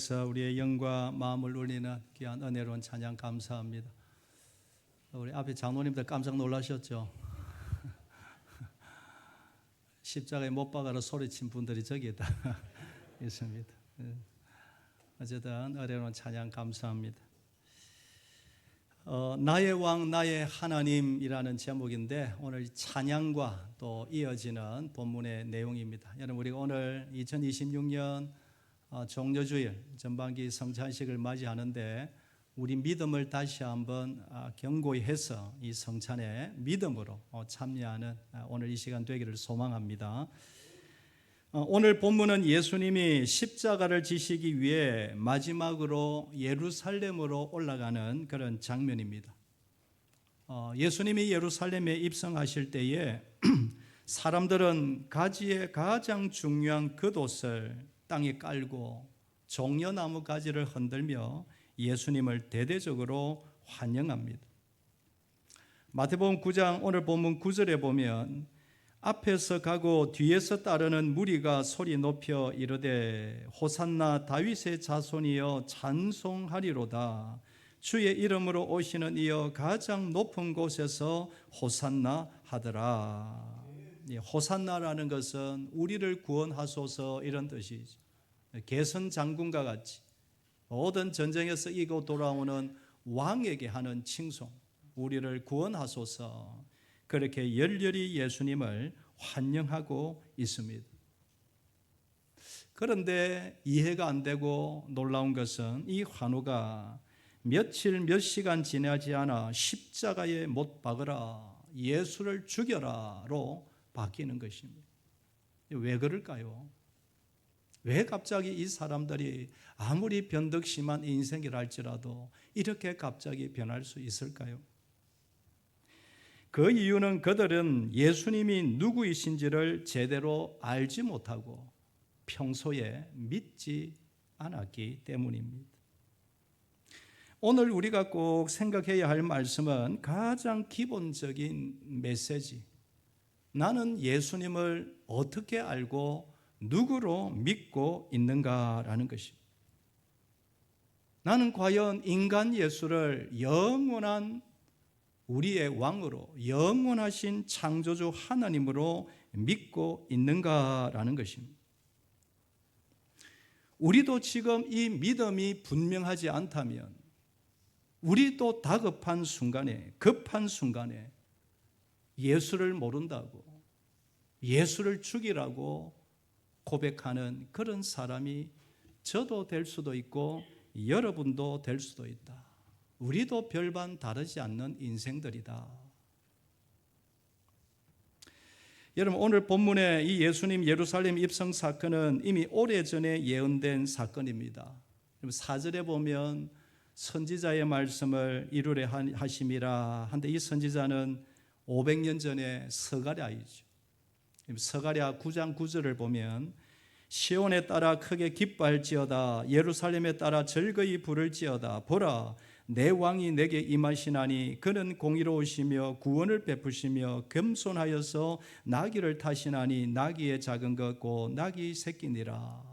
앞에서 우리의 영과 마음을 울리는 귀한 은혜로운 찬양 감사합니다. 우리 앞에 장로님들 깜짝 놀라셨죠? 십자가에 못 박아라 소리친 분들이 저기에 다 있습니다. 어쨌든 은혜로운 찬양 감사합니다. 나의 왕 나의 하나님이라는 제목인데 오늘 찬양과 또 이어지는 본문의 내용입니다. 여러분, 우리가 오늘 2026년 종료주일 전반기 성찬식을 맞이하는데 우리 믿음을 다시 한번 견고히 해서 이 성찬에 믿음으로 참여하는 오늘 이 시간 되기를 소망합니다. 오늘 본문은 예수님이 십자가를 지시기 위해 마지막으로 예루살렘으로 올라가는 그런 장면입니다. 예수님이 예루살렘에 입성하실 때에 사람들은 가지의 가장 중요한 겉옷을 땅에 깔고 종려나무 가지를 흔들며 예수님을 대대적으로 환영합니다. 마태복음 9장 오늘 본문 9절에 보면 앞에서 가고 뒤에서 따르는 무리가 소리 높여 이르되 호산나 다윗의 자손이여 찬송하리로다. 주의 이름으로 오시는 이여 가장 높은 곳에서 호산나 하더라. 호산나라는 것은 우리를 구원하소서 이런 뜻이죠. 개선 장군과 같이 모든 전쟁에서 이기고 돌아오는 왕에게 하는 칭송, 우리를 구원하소서, 그렇게 열렬히 예수님을 환영하고 있습니다. 그런데 이해가 안 되고 놀라운 것은 이 환호가 며칠 몇 시간 지나지 않아 십자가에 못 박으라, 예수를 죽여라로 바뀌는 것입니다. 왜 그럴까요? 왜 갑자기 이 사람들이 아무리 변덕심한 인생이라 할지라도 이렇게 갑자기 변할 수 있을까요? 그 이유는 그들은 예수님이 누구이신지를 제대로 알지 못하고 평소에 믿지 않았기 때문입니다. 오늘 우리가 꼭 생각해야 할 말씀은 가장 기본적인 메시지, 나는 예수님을 어떻게 알고 누구로 믿고 있는가라는 것입니다. 나는 과연 인간 예수를 영원한 우리의 왕으로, 영원하신 창조주 하나님으로 믿고 있는가라는 것입니다. 우리도 지금 이 믿음이 분명하지 않다면 우리도 다급한 순간에, 급한 순간에 예수를 모른다고, 예수를 죽이라고 고백하는 그런 사람이 저도 될 수도 있고 여러분도 될 수도 있다. 우리도 별반 다르지 않는 인생들이다. 여러분, 오늘 본문의 이 예수님 예루살렘 입성 사건은 이미 오래전에 예언된 사건입니다. 4절에 보면 선지자의 말씀을 이루려 하심이라 한데 이 선지자는 500년 전에 스가랴이죠. 스가랴 9장 9절을 보면 시온에 따라 크게 기뻐할지어다, 예루살렘에 따라 즐거이 부를지어다. 보라, 내 왕이 내게 임하시나니 그는 공의로우시며 구원을 베푸시며 겸손하여서 나귀를 타시나니 나귀의 작은 것고 나귀 새끼니라.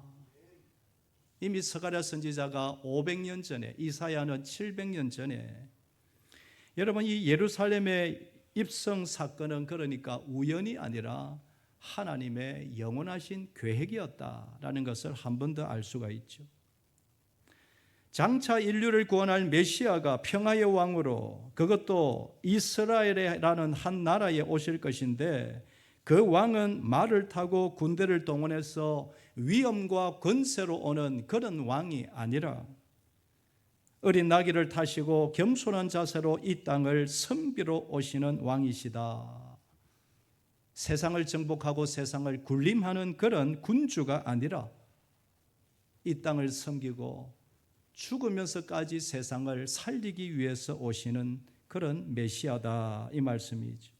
이미 스가랴 선지자가 500년 전에, 이사야는 700년 전에, 여러분, 이 예루살렘의 입성 사건은 그러니까 우연이 아니라 하나님의 영원하신 계획이었다라는 것을 한 번 더 알 수가 있죠. 장차 인류를 구원할 메시아가 평화의 왕으로, 그것도 이스라엘이라는 한 나라에 오실 것인데 그 왕은 말을 타고 군대를 동원해서 위엄과 권세로 오는 그런 왕이 아니라 어린 나귀를 타시고 겸손한 자세로 이 땅을 섬기러 오시는 왕이시다. 세상을 정복하고 세상을 군림하는 그런 군주가 아니라 이 땅을 섬기고 죽으면서까지 세상을 살리기 위해서 오시는 그런 메시아다, 이 말씀이죠.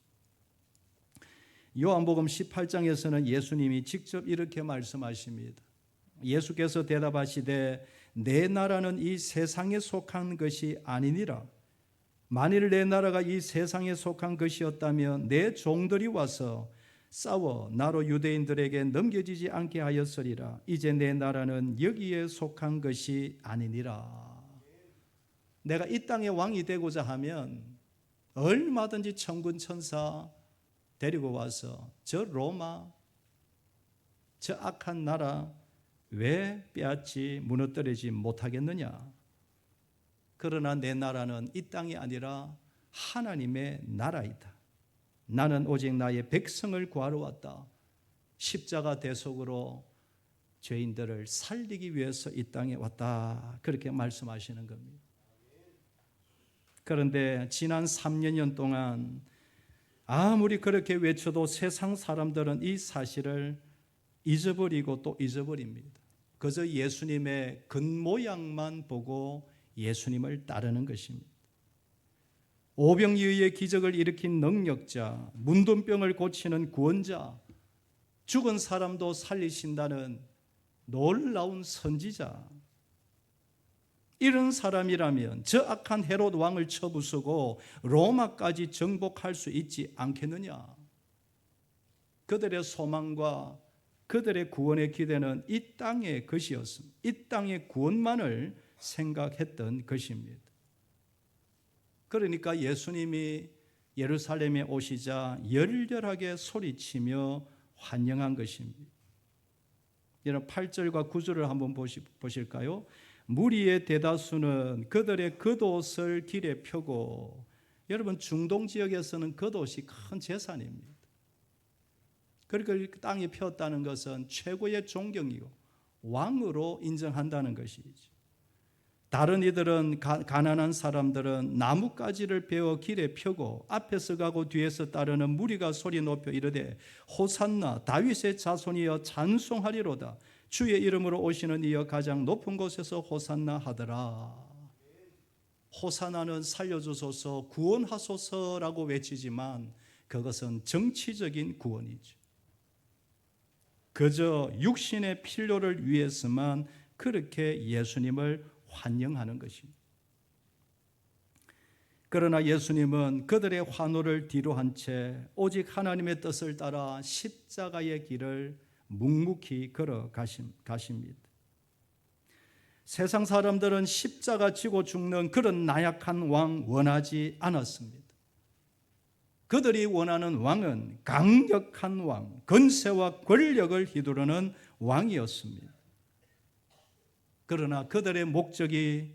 요한복음 18장에서는 예수님이 직접 이렇게 말씀하십니다. 예수께서 대답하시되 내 나라는 이 세상에 속한 것이 아니니라. 만일 내 나라가 이 세상에 속한 것이었다면 내 종들이 와서 싸워 나로 유대인들에게 넘겨지지 않게 하였으리라. 이제 내 나라는 여기에 속한 것이 아니니라. 내가 이 땅의 왕이 되고자 하면 얼마든지 천군 천사 데리고 와서 저 로마, 저 악한 나라 왜 빼앗지 무너뜨리지 못하겠느냐. 그러나 내 나라는 이 땅이 아니라 하나님의 나라이다. 나는 오직 나의 백성을 구하러 왔다. 십자가 대속으로 죄인들을 살리기 위해서 이 땅에 왔다. 그렇게 말씀하시는 겁니다. 그런데 지난 3년 동안 아무리 그렇게 외쳐도 세상 사람들은 이 사실을 잊어버리고 또 잊어버립니다. 그저 예수님의 겉모양만 보고 예수님을 따르는 것입니다. 오병이어의 기적을 일으킨 능력자, 문둥병을 고치는 구원자, 죽은 사람도 살리신다는 놀라운 선지자, 이런 사람이라면 저 악한 헤롯 왕을 쳐부수고 로마까지 정복할 수 있지 않겠느냐. 그들의 소망과 그들의 구원의 기대는 이 땅의 것이었습니다. 이 땅의 구원만을 생각했던 것입니다. 그러니까 예수님이 예루살렘에 오시자 열렬하게 소리치며 환영한 것입니다. 여러분 8절과 9절을 한번 보실까요? 무리의 대다수는 그들의 겉옷을 길에 펴고, 여러분 중동 지역에서는 겉옷이 큰 재산입니다. 그러니까 땅에 폈다는 것은 최고의 존경이고 왕으로 인정한다는 것이죠. 다른 이들은 가난한 사람들은 나뭇가지를 베어 길에 펴고 앞에서 가고 뒤에서 따르는 무리가 소리 높여 이르되 호산나 다윗의 자손이여 찬송하리로다. 주의 이름으로 오시는 이여 가장 높은 곳에서 호산나 하더라. 호산나는 살려주소서 구원하소서라고 외치지만 그것은 정치적인 구원이죠. 그저 육신의 필요를 위해서만 그렇게 예수님을 환영하는 것입니다. 그러나 예수님은 그들의 환호를 뒤로 한 채 오직 하나님의 뜻을 따라 십자가의 길을 묵묵히 걸어 가십니다. 세상 사람들은 십자가 지고 죽는 그런 나약한 왕 원하지 않았습니다. 그들이 원하는 왕은 강력한 왕, 권세와 권력을 휘두르는 왕이었습니다. 그러나 그들의 목적이,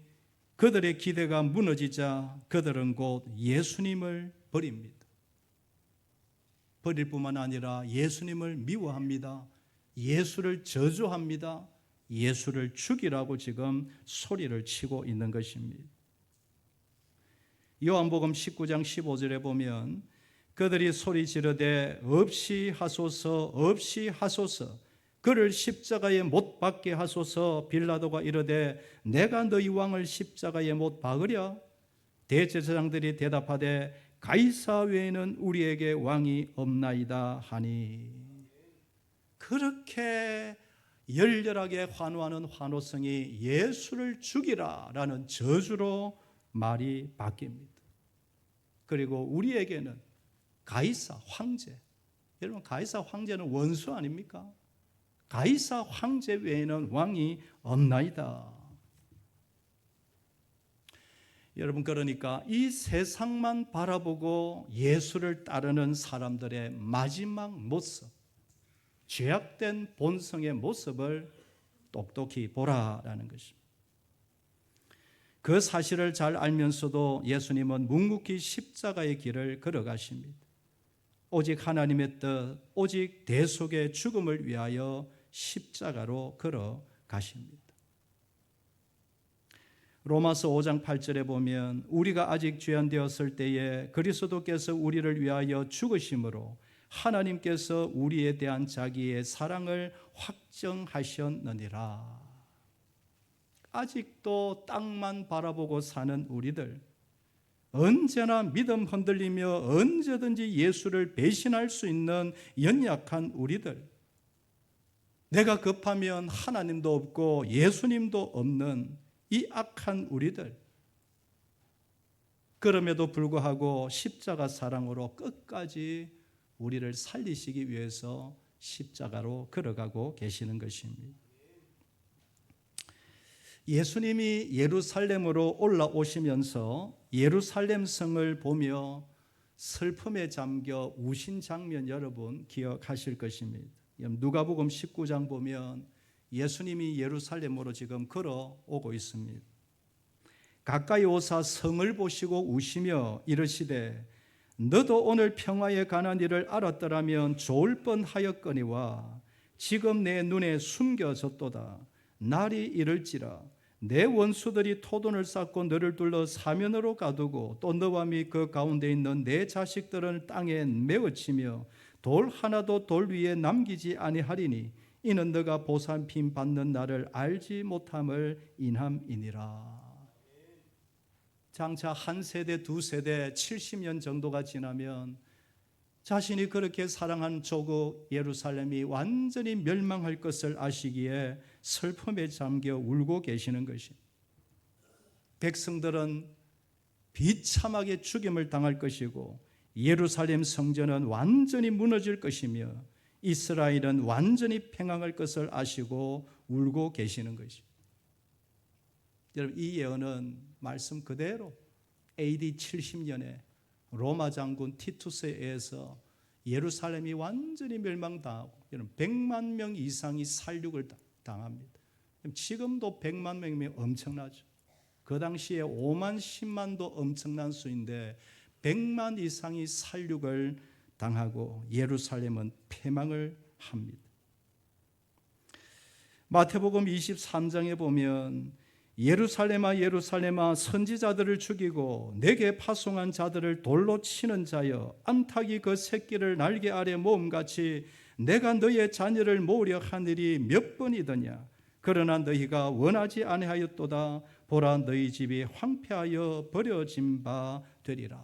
그들의 기대가 무너지자 그들은 곧 예수님을 버립니다. 버릴 뿐만 아니라 예수님을 미워합니다. 예수를 저주합니다. 예수를 죽이라고 지금 소리를 치고 있는 것입니다. 요한복음 19장 15절에 보면 그들이 소리 지르되 없이 하소서 없이 하소서 그를 십자가에 못 박게 하소서. 빌라도가 이르되 내가 너희 왕을 십자가에 못 박으랴? 대제사장들이 대답하되 가이사 외에는 우리에게 왕이 없나이다 하니. 그렇게 열렬하게 환호하는 환호성이 예수를 죽이라라는 저주로 말이 바뀝니다. 그리고 우리에게는 가이사 황제, 여러분 가이사 황제는 원수 아닙니까? 가이사 황제 외에는 왕이 없나이다. 여러분 그러니까 이 세상만 바라보고 예수를 따르는 사람들의 마지막 모습, 죄악된 본성의 모습을 똑똑히 보라라는 것입니다. 그 사실을 잘 알면서도 예수님은 묵묵히 십자가의 길을 걸어가십니다. 오직 하나님의 뜻, 오직 대속의 죽음을 위하여 십자가로 걸어가십니다. 로마서 5장 8절에 보면 우리가 아직 죄인되었을 때에 그리스도께서 우리를 위하여 죽으심으로 하나님께서 우리에 대한 자기의 사랑을 확정하셨느니라. 아직도 땅만 바라보고 사는 우리들, 언제나 믿음 흔들리며 언제든지 예수를 배신할 수 있는 연약한 우리들, 내가 급하면 하나님도 없고 예수님도 없는 이 악한 우리들, 그럼에도 불구하고 십자가 사랑으로 끝까지 우리를 살리시기 위해서 십자가로 걸어가고 계시는 것입니다. 예수님이 예루살렘으로 올라오시면서 예루살렘 성을 보며 슬픔에 잠겨 우신 장면 여러분 기억하실 것입니다. 누가복음 19장 보면 예수님이 예루살렘으로 지금 걸어오고 있습니다. 가까이 오사 성을 보시고 우시며 이르시되 너도 오늘 평화에 관한 일을 알았더라면 좋을 뻔하였거니와 지금 내 눈에 숨겨졌도다. 날이 이를지라 내 원수들이 토둔을 쌓고 너를 둘러 사면으로 가두고 또 너와 및 그 가운데 있는 내 자식들을 땅에 메어치며 돌 하나도 돌 위에 남기지 아니하리니 이는 너가 보살핌 받는 날을 알지 못함을 인함이니라. 장차 한 세대 두 세대 70년 정도가 지나면 자신이 그렇게 사랑한 조국 예루살렘이 완전히 멸망할 것을 아시기에 슬픔에 잠겨 울고 계시는 것입니다. 백성들은 비참하게 죽임을 당할 것이고 예루살렘 성전은 완전히 무너질 것이며 이스라엘은 완전히 팽창할 것을 아시고 울고 계시는 것입니다. 여러분, 이 예언은 말씀 그대로 AD 70년에 로마 장군 티투스에 의해서 예루살렘이 완전히 멸망당하고 100만 명 이상이 살육을 당합니다. 지금도 100만 명이면 엄청나죠. 그 당시에 5만 10만도 엄청난 수인데 100만 이상이 살육을 당하고 예루살렘은 패망을 합니다. 마태복음 23장에 보면 예루살렘아 예루살렘아 선지자들을 죽이고 내게 파송한 자들을 돌로 치는 자여 암탉이 그 새끼를 날개 아래 모음같이 내가 너희의 자녀를 모으려 하늘이 몇 번이더냐. 그러나 너희가 원하지 아니하였도다. 보라 너희 집이 황폐하여 버려진 바 되리라.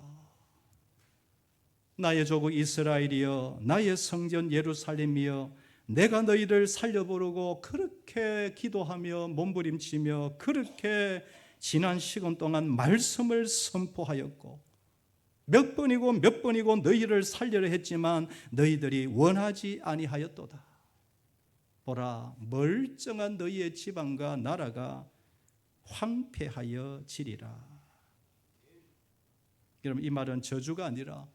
나의 조국 이스라엘이여 나의 성전 예루살렘이여 내가 너희를 살려보려고 그렇게 기도하며 몸부림치며 그렇게 지난 시간 동안 말씀을 선포하였고 몇 번이고 너희를 살려려 했지만 너희들이 원하지 아니하였도다. 보라 멀쩡한 너희의 지방과 나라가 황폐하여 지리라. 여러분, 이 말은 저주가 아니라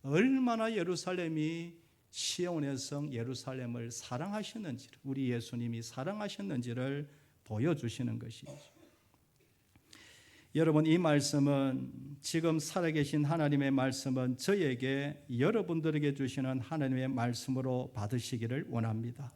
얼마나 예루살렘이 시온의 성 예루살렘을 사랑하셨는지, 우리 예수님이 사랑하셨는지를 보여주시는 것이죠. 여러분, 이 말씀은 지금 살아계신 하나님의 말씀은 저에게 여러분들에게 주시는 하나님의 말씀으로 받으시기를 원합니다.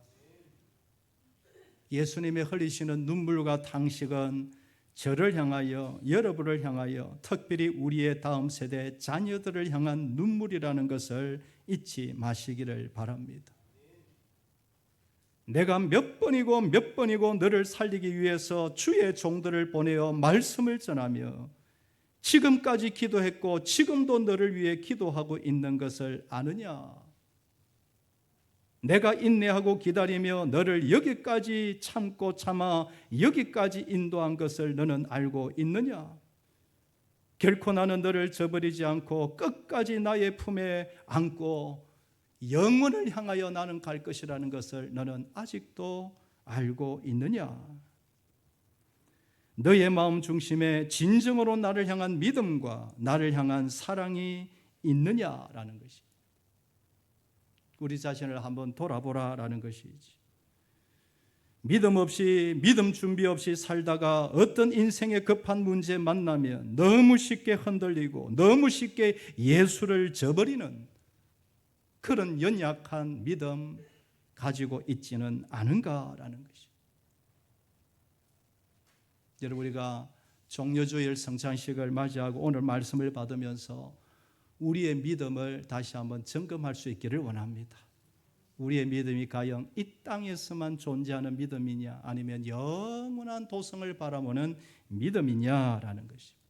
예수님의 흘리시는 눈물과 탄식은 저를 향하여 여러분을 향하여 특별히 우리의 다음 세대 자녀들을 향한 눈물이라는 것을 잊지 마시기를 바랍니다. 내가 몇 번이고 너를 살리기 위해서 주의 종들을 보내어 말씀을 전하며 지금까지 기도했고 지금도 너를 위해 기도하고 있는 것을 아느냐? 내가 인내하고 기다리며 너를 여기까지 참고 참아 여기까지 인도한 것을 너는 알고 있느냐? 결코 나는 너를 저버리지 않고 끝까지 나의 품에 안고 영원을 향하여 나는 갈 것이라는 것을 너는 아직도 알고 있느냐? 너의 마음 중심에 진정으로 나를 향한 믿음과 나를 향한 사랑이 있느냐라는 것이, 우리 자신을 한번 돌아보라라는 것이지. 믿음 없이, 믿음 준비 없이 살다가 어떤 인생의 급한 문제 만나면 너무 쉽게 흔들리고 너무 쉽게 예수를 저버리는 그런 연약한 믿음 가지고 있지는 않은가라는 것이. 여러분, 우리가 종려주일 성찬식을 맞이하고 오늘 말씀을 받으면서 우리의 믿음을 다시 한번 점검할 수 있기를 원합니다. 우리의 믿음이 과연 이 땅에서만 존재하는 믿음이냐, 아니면 영원한 도성을 바라보는 믿음이냐라는 것입니다.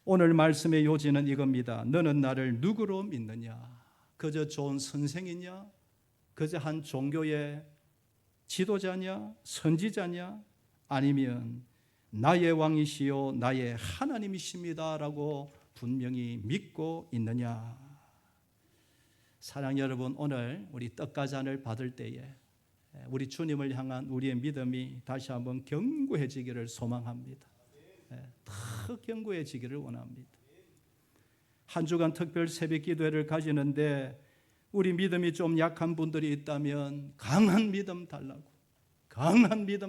오늘 말씀의 요지는 이겁니다. 너는 나를 누구로 믿느냐? 그저 좋은 선생이냐? 그저 한 종교의 지도자냐? 선지자냐? 아니면 나의 왕이시요 나의 하나님이십니다 라고 분명히 믿고 있느냐? 사랑 여러분, 오늘 우리 떡과 잔을 받을 때에 우리 주님을 향한 우리의 믿음이 다시 한번 견고해지기를 소망합니다. 더 견고해지기를 원합니다. 한 주간 특별 새벽 기도회를 가지는데 우리 믿음이 좀 약한 분들이 있다면 강한 믿음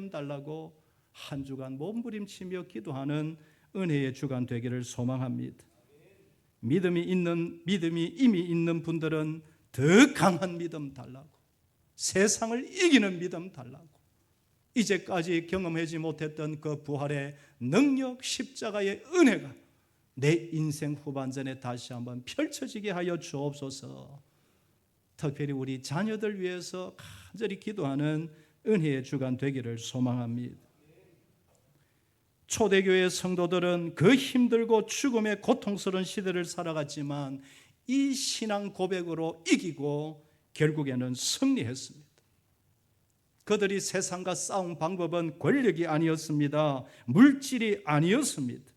달라고 한 주간 몸부림치며 기도하는 은혜의 주간 되기를 소망합니다. 믿음이 이미 있는 분들은 더 강한 믿음 달라고, 세상을 이기는 믿음 달라고, 이제까지 경험하지 못했던 그 부활의 능력, 십자가의 은혜가 내 인생 후반전에 다시 한번 펼쳐지게 하여 주옵소서. 특별히 우리 자녀들 위해서 간절히 기도하는 은혜의 주간 되기를 소망합니다. 초대교회 성도들은 그 힘들고 죽음의 고통스러운 시대를 살아갔지만 이 신앙 고백으로 이기고 결국에는 승리했습니다. 그들이 세상과 싸운 방법은 권력이 아니었습니다. 물질이 아니었습니다.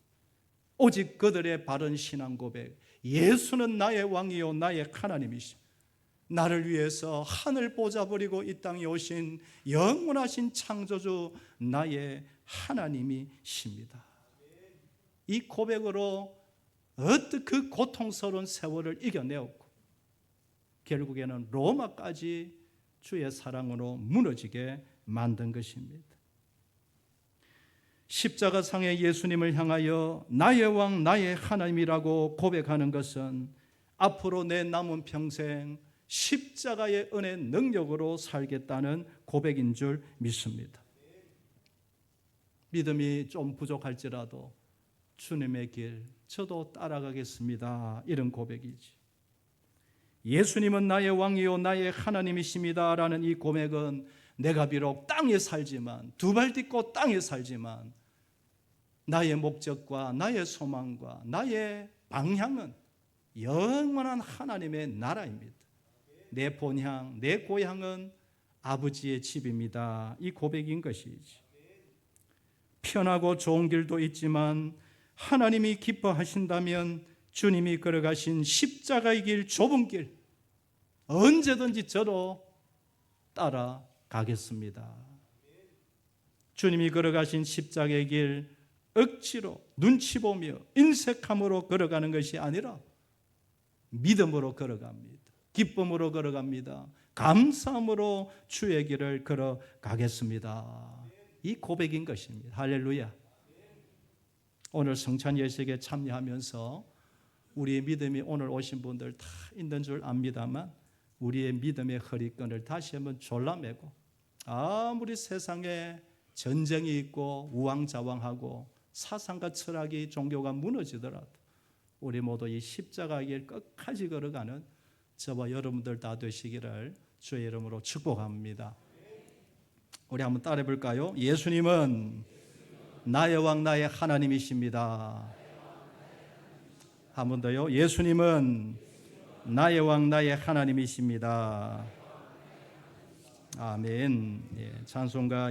오직 그들의 바른 신앙 고백, 예수는 나의 왕이요 나의 하나님이십니다. 나를 위해서 하늘 보좌 버리고 이 땅에 오신 영원하신 창조주 나의 하나님이십니다. 이 고백으로 어떤 그 고통스러운 세월을 이겨내었고 결국에는 로마까지 주의 사랑으로 무너지게 만든 것입니다. 십자가상의 예수님을 향하여 나의 왕 나의 하나님이라고 고백하는 것은 앞으로 내 남은 평생 십자가의 은혜 능력으로 살겠다는 고백인 줄 믿습니다. 믿음이 좀 부족할지라도 주님의 길 저도 따라가겠습니다. 이런 고백이지. 예수님은 나의 왕이요 나의 하나님이십니다 라는 이 고백은 내가 비록 땅에 살지만, 두 발 딛고 땅에 살지만 나의 목적과 나의 소망과 나의 방향은 영원한 하나님의 나라입니다. 내 본향, 내 고향은 아버지의 집입니다. 이 고백인 것이지. 편하고 좋은 길도 있지만 하나님이 기뻐하신다면 주님이 걸어가신 십자가의 길, 좁은 길 언제든지 저도 따라가겠습니다. 주님이 걸어가신 십자가의 길 억지로 눈치 보며 인색함으로 걸어가는 것이 아니라 믿음으로 걸어갑니다. 기쁨으로 걸어갑니다. 감사함으로 주의 길을 걸어가겠습니다. 이 고백인 것입니다. 할렐루야. 오늘 성찬 예식에 참여하면서 우리의 믿음이 오늘 오신 분들 다 있는 줄 압니다만 우리의 믿음의 허리끈을 다시 한번 졸라매고 아무리 세상에 전쟁이 있고 우왕좌왕하고 사상과 철학이 종교가 무너지더라도 우리 모두 이 십자가의 길 끝까지 걸어가는 저와 여러분들 다 되시기를 주의 이름으로 축복합니다. 우리 한번 따라해 볼까요? 예수님은 나의 왕 나의 하나님이십니다. 한 번 더요. 예수님은 나의 왕 나의 하나님이십니다. 아멘. 예, 찬송가